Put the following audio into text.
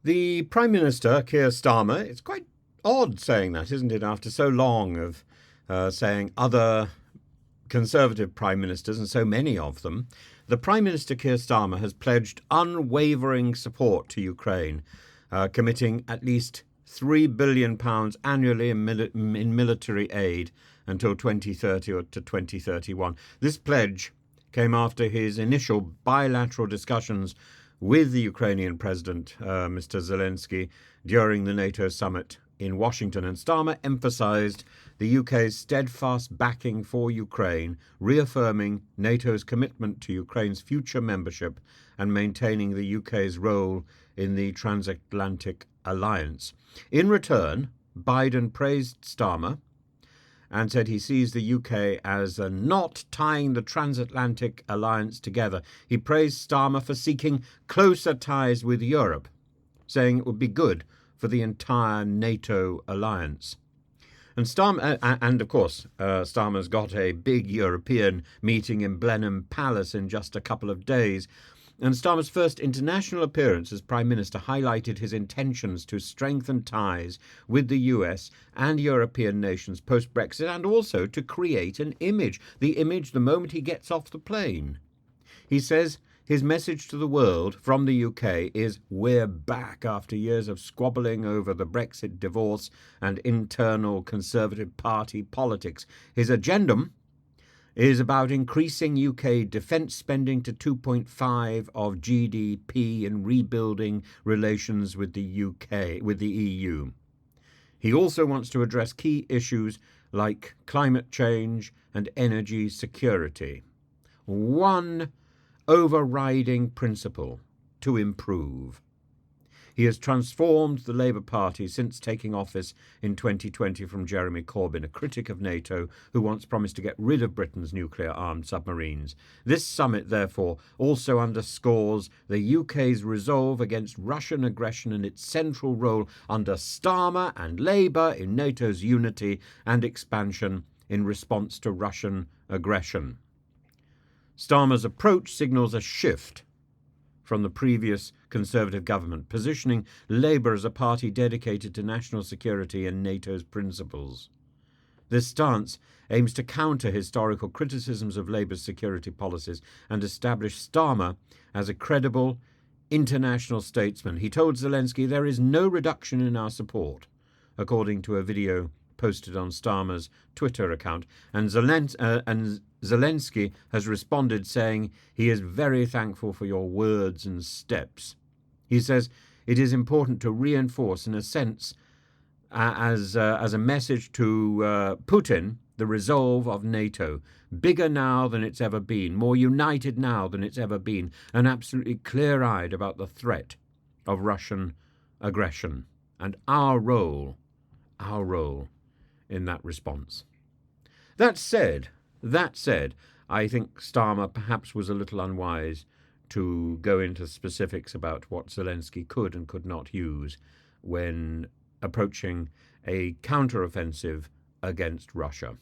The Prime Minister, Keir Starmer, it's quite odd saying that, isn't it, after so long of saying other Conservative Prime Ministers, and so many of them. The Prime Minister, Keir Starmer, has pledged unwavering support to Ukraine, committing at least £3 billion annually in military aid until 2030 or to 2031. This pledge came after his initial bilateral discussions with the Ukrainian President, Mr. Zelenskyy, during the NATO summit in Washington. And Starmer emphasised the UK's steadfast backing for Ukraine, reaffirming NATO's commitment to Ukraine's future membership and maintaining the UK's role in the transatlantic alliance. In return, Biden praised Starmer and said he sees the UK as a knot tying the transatlantic alliance together. He praised Starmer for seeking closer ties with Europe, saying it would be good for the entire NATO alliance. And of course, Starmer's got a big European meeting in Blenheim Palace in just a couple of days. And Starmer's first international appearance as Prime Minister highlighted his intentions to strengthen ties with the US and European nations post-Brexit, and also to create an image, the image the moment he gets off the plane. He says his message to the world from the UK is, we're back after years of squabbling over the Brexit divorce and internal Conservative Party politics. His agendum is about increasing UK defence spending to 2.5% of GDP and rebuilding relations with the EU. He also wants to address key issues like climate change and energy security. One overriding principle: to improve. He has transformed the Labour Party since taking office in 2020 from Jeremy Corbyn, a critic of NATO who once promised to get rid of Britain's nuclear-armed submarines. This summit, therefore, also underscores the UK's resolve against Russian aggression and its central role under Starmer and Labour in NATO's unity and expansion in response to Russian aggression. Starmer's approach signals a shift from the previous Conservative government, positioning Labour as a party dedicated to national security and NATO's principles. This stance aims to counter historical criticisms of Labour's security policies and establish Starmer as a credible international statesman. He told Zelenskyy there is no reduction in our support, according to a video posted on Starmer's Twitter account, and Zelenskyy has responded saying he is very thankful for your words and steps. He says it is important to reinforce, in a sense, as a message to Putin, the resolve of NATO, bigger now than it's ever been, more united now than it's ever been, and absolutely clear-eyed about the threat of Russian aggression and our role in that response. That said, I think Starmer perhaps was a little unwise to go into specifics about what Zelenskyy could and could not use when approaching a counter-offensive against Russia.